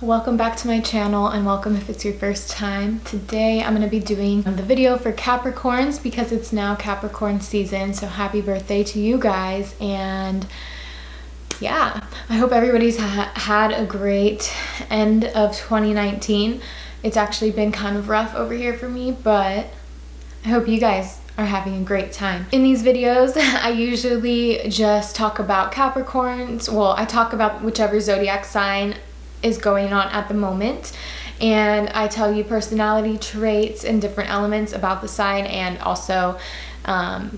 Welcome back to my channel, and welcome if it's your first time. Today I'm going to be doing the video for Capricorns because it's now Capricorn season, so happy birthday to you guys. And yeah, I hope everybody's had a great end of 2019. It's actually been kind of rough over here for me, but I hope you guys are having a great time. In these videos, I usually just talk about Capricorns. Well, I talk about whichever zodiac sign is going on at the moment, and I tell you personality traits and different elements about the sign, and also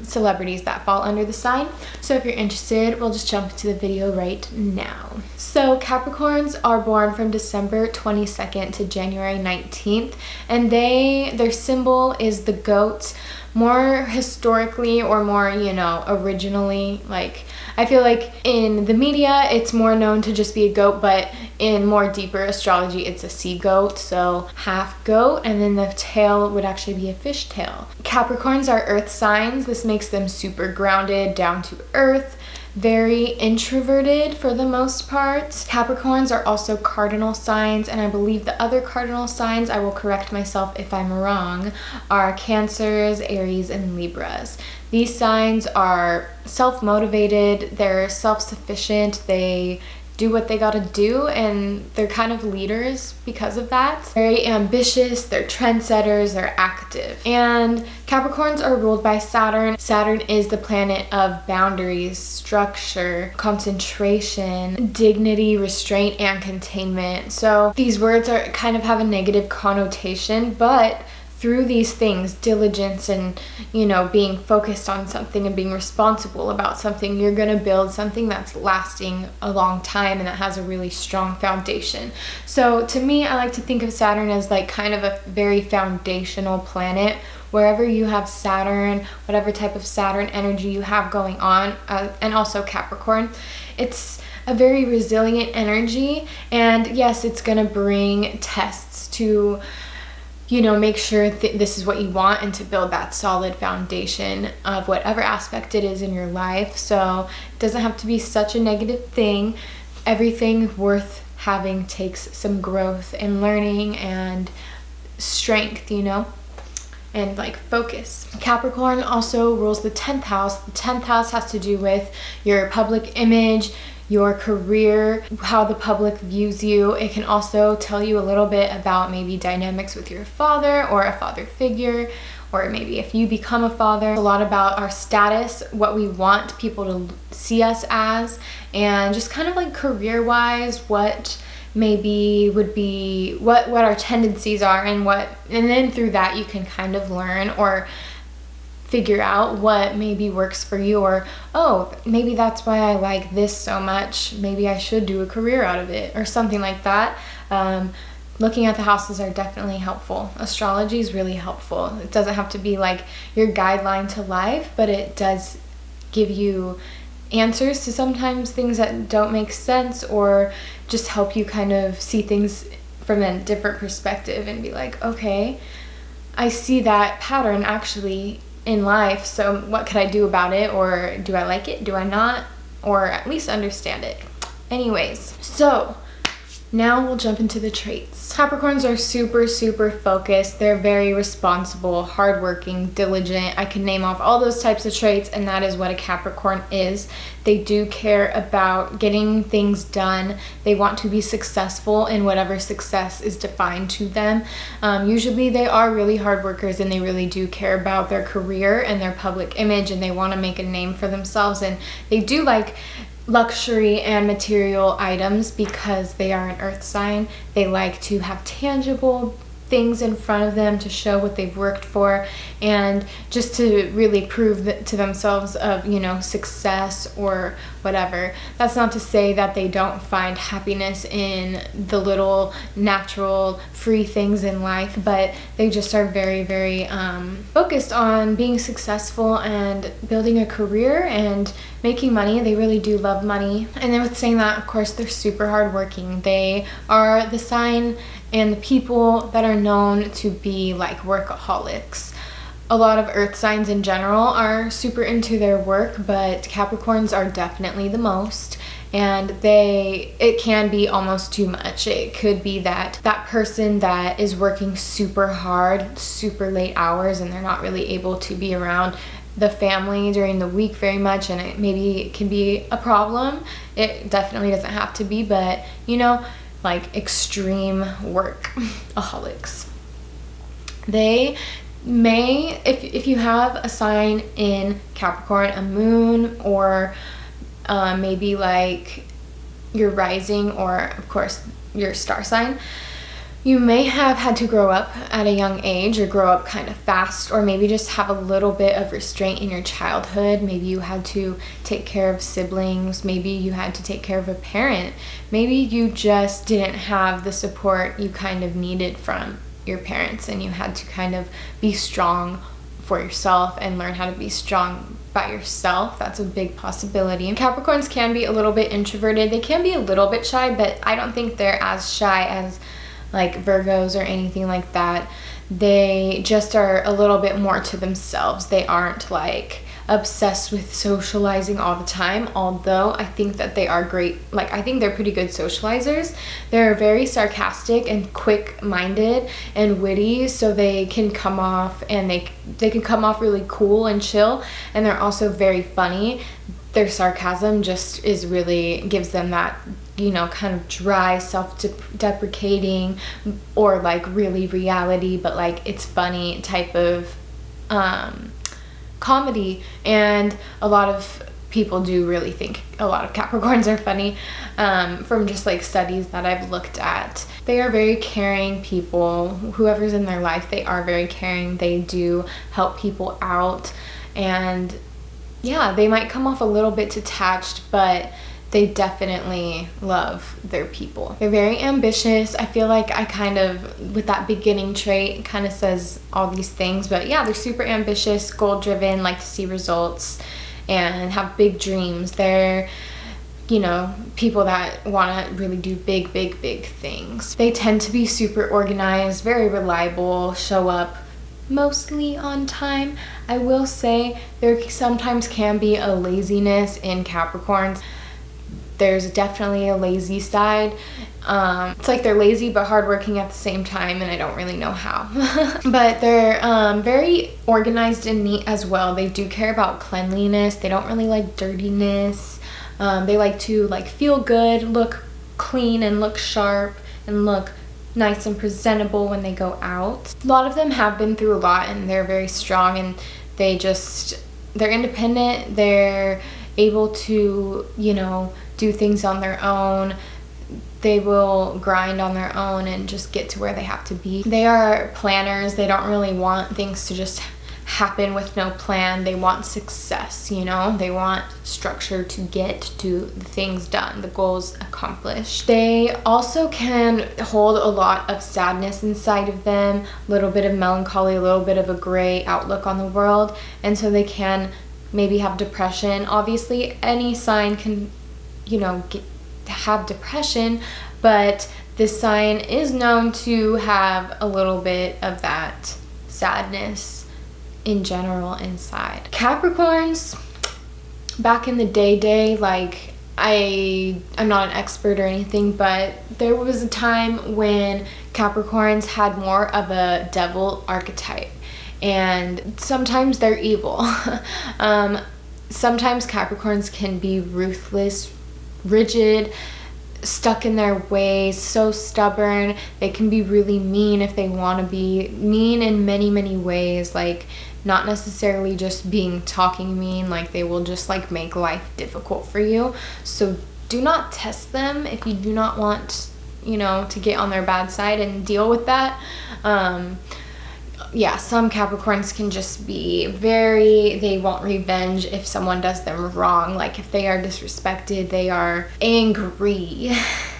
celebrities that fall under the sign. So if you're interested, we'll just jump into the video right now. So Capricorns are born from December 22nd to January 19th, and their symbol is the goat. More historically, or more, originally, like, I feel like in the media it's more known to just be a goat, but in more deeper astrology it's a sea goat, so half goat, and then the tail would actually be a fish tail. Capricorns are earth signs. This makes them super grounded, down to earth, very introverted for the most part. Capricorns are also cardinal signs, and I believe the other cardinal signs, I will correct myself if I'm wrong, are Cancers, Aries, and Libras. These signs are self-motivated, they're self-sufficient, they do what they gotta do, and they're kind of leaders because of that. Very ambitious, they're trendsetters, they're active. And Capricorns are ruled by Saturn. Saturn is the planet of boundaries, structure, concentration, dignity, restraint, and containment. So these words are kind of have a negative connotation, but through these things, diligence and, being focused on something and being responsible about something, you're going to build something that's lasting a long time and that has a really strong foundation. So to me, I like to think of Saturn as like kind of a very foundational planet. Wherever you have Saturn, whatever type of Saturn energy you have going on, and also Capricorn, it's a very resilient energy. And yes, it's going to bring tests to make sure this is what you want, and to build that solid foundation of whatever aspect it is in your life. So it doesn't have to be such a negative thing. Everything worth having takes some growth and learning and strength, and like focus. Capricorn also rules the 10th house. The 10th house has to do with your public image, your career, how the public views you. It can also tell you a little bit about maybe dynamics with your father or a father figure, or maybe if you become a father. A lot about our status, what we want people to see us as, and just kind of like career-wise, what maybe would be what our tendencies are, and then through that you can kind of learn or figure out what maybe works for you, or maybe that's why I like this so much, maybe I should do a career out of it, or something like that. Looking at the houses are definitely helpful. Astrology is really helpful. It doesn't have to be like your guideline to life, but it does give you answers to sometimes things that don't make sense, or just help you kind of see things from a different perspective and be like, okay, I see that pattern actually in life, so what could I do about it? Or do I like it? Do I not? Or at least understand it. Anyways, so now we'll jump into the traits. Capricorns are super focused. They're very responsible, hardworking, diligent. I can name off all those types of traits, and that is what a Capricorn is. They do care about getting things done. They want to be successful in whatever success is defined to them. Usually they are really hard workers, and they really do care about their career and their public image, and they want to make a name for themselves, and they do like luxury and material items because they are an earth sign. They like to have tangible things in front of them to show what they've worked for, and just to really prove that to themselves of success or whatever. That's not to say that they don't find happiness in the little natural free things in life, but they just are very focused on being successful and building a career and making money. They really do love money. And then with saying that, of course, they're super hardworking. They are the sign and the people that are known to be like workaholics. A lot of earth signs in general are super into their work, but Capricorns are definitely the most. and it can be almost too much. It could be that person that is working super hard, super late hours, and they're not really able to be around the family during the week very much, and it can be a problem. It definitely doesn't have to be, but you know, like extreme workaholics. They may, if you have a sign in Capricorn, a moon, or maybe like your rising, or of course your star sign, you may have had to grow up at a young age, or grow up kind of fast, or maybe just have a little bit of restraint in your childhood. Maybe you had to take care of siblings, maybe you had to take care of a parent, maybe you just didn't have the support you kind of needed from your parents, and you had to kind of be strong for yourself and learn how to be strong by yourself. That's a big possibility. And Capricorns can be a little bit introverted. They can be a little bit shy, but I don't think they're as shy as like Virgos or anything like that. They just are a little bit more to themselves. They aren't like obsessed with socializing all the time, although I think that they are great. Like, I think they're pretty good socializers. They're very sarcastic and quick-minded and witty, so they can come off, and they can come off really cool and chill, and they're also very funny. Their sarcasm just gives them that, you know, kind of dry, self-deprecating, or like really reality, but like it's funny type of comedy. And a lot of people do really think a lot of Capricorns are funny, from just like studies that I've looked at. They are very caring people. Whoever's in their life, they are very caring. They do help people out, and yeah, they might come off a little bit detached, but they definitely love their people. They're very ambitious. I feel like I kind of, with that beginning trait, kind of says all these things, but yeah, they're super ambitious, goal-driven, like to see results, and have big dreams. They're, you know, people that want to really do big things. They tend to be super organized, very reliable, show up mostly on time. I will say there sometimes can be a laziness in Capricorns. There's definitely a lazy side. It's like they're lazy but hardworking at the same time, and I don't really know how. But they're very organized and neat as well. They do care about cleanliness. They don't really like dirtiness. They like to like feel good, look clean, and look sharp, and look nice and presentable when they go out. A lot of them have been through a lot, and they're very strong, and they're independent. They're able to, you know, do things on their own. They will grind on their own and just get to where they have to be. They are planners. They don't really want things to just happen with no plan. They want success, you know? They want structure to get to the things done, the goals accomplished. They also can hold a lot of sadness inside of them, a little bit of melancholy, a little bit of a gray outlook on the world, and so they can maybe have depression. Obviously, any sign can, you know, have depression, but this sign is known to have a little bit of that sadness in general inside. Capricorns, back in the day, like, I'm not an expert or anything, but there was a time when Capricorns had more of a devil archetype, and sometimes they're evil. Sometimes Capricorns can be ruthless, rigid, stuck in their ways, so stubborn. They can be really mean if they want to be mean in many ways, like not necessarily just talking mean, like they will just like make life difficult for you. So do not test them if you do not want, you know, to get on their bad side and deal with that. Yeah, some Capricorns can just be they want revenge if someone does them wrong. Like if they are disrespected, they are angry.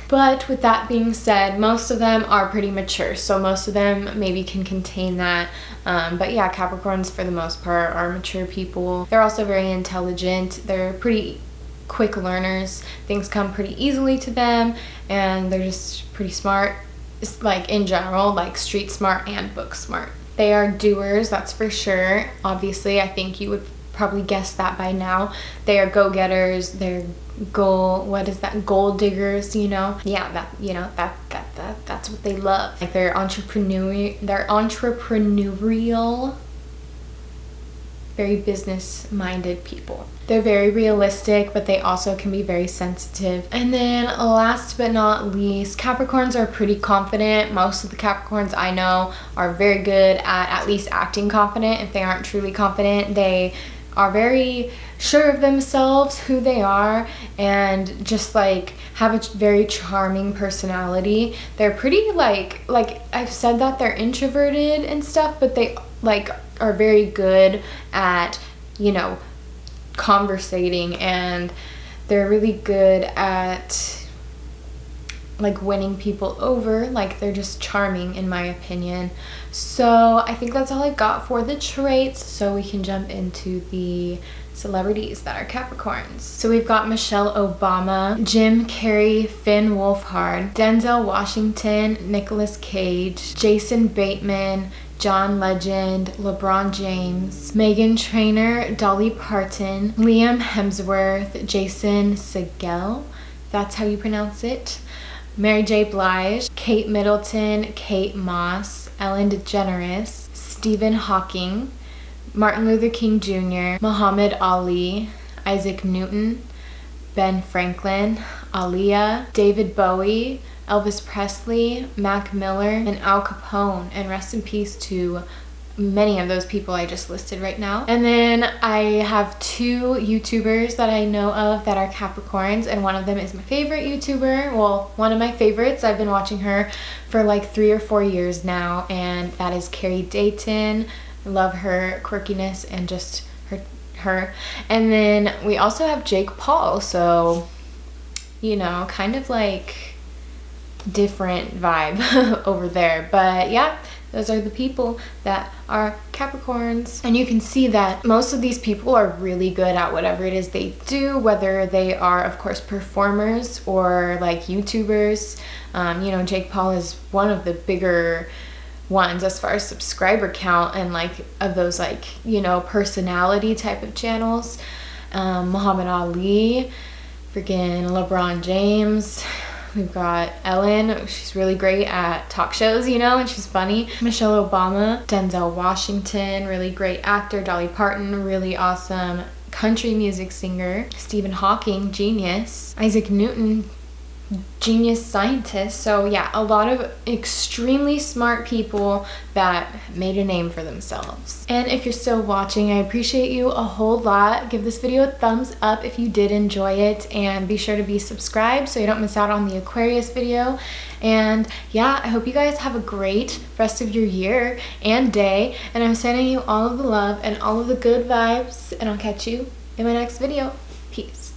But with that being said, most of them are pretty mature, so most of them maybe can contain that. But yeah, Capricorns for the most part are mature people. They're also very intelligent. They're pretty quick learners. Things come pretty easily to them, and they're just pretty smart. It's like in general, like street smart and book smart. They are doers, that's for sure. Obviously, I think you would probably guess that by now. They are go-getters. They're what is that, gold diggers, you know? Yeah, that, you know, that's what they love. Like they're entrepreneurial, very business-minded people. They're very realistic, but they also can be very sensitive. And then last but not least, Capricorns are pretty confident. Most of the Capricorns I know are very good at least acting confident. If they aren't truly confident, they are very sure of themselves, who they are, and just like have a very charming personality. They're pretty like I've said that they're introverted and stuff, but they like are very good at, you know, conversating, and they're really good at like winning people over. Like they're just charming in my opinion. So I think that's all I've got for the traits, so we can jump into the celebrities that are Capricorns. So we've got Michelle Obama, Jim Carrey, Finn Wolfhard, Denzel Washington, Nicolas Cage, Jason Bateman, John Legend, LeBron James, Meghan Trainor, Dolly Parton, Liam Hemsworth, Jason Segel, that's how you pronounce it, Mary J. Blige, Kate Middleton, Kate Moss, Ellen DeGeneres, Stephen Hawking, Martin Luther King Jr., Muhammad Ali, Isaac Newton, Ben Franklin, Aaliyah, David Bowie, Elvis Presley, Mac Miller, and Al Capone. And rest in peace to many of those people I just listed right now. And then I have 2 YouTubers that I know of that are Capricorns, and one of them is my favorite YouTuber. Well, one of my favorites. I've been watching her for like 3 or 4 years now, and that is Carrie Dayton. I love her quirkiness and just her. And then we also have Jake Paul, so, you know, kind of like different vibe over there. But yeah, those are the people that are Capricorns. And you can see that most of these people are really good at whatever it is they do, whether they are, of course, performers or like YouTubers. You know, Jake Paul is one of the bigger ones as far as subscriber count and like of those, like, you know, personality type of channels. Muhammad Ali, freaking LeBron James. We've got Ellen, she's really great at talk shows, you know, and she's funny. Michelle Obama, Denzel Washington, really great actor. Dolly Parton, really awesome country music singer. Stephen Hawking, genius. Isaac Newton, genius scientist. So yeah, a lot of extremely smart people that made a name for themselves. And if you're still watching, I appreciate you a whole lot. Give this video a thumbs up if you did enjoy it, and be sure to be subscribed so you don't miss out on the Aquarius video. And yeah, I hope you guys have a great rest of your year and day, and I'm sending you all of the love and all of the good vibes, and I'll catch you in my next video. Peace.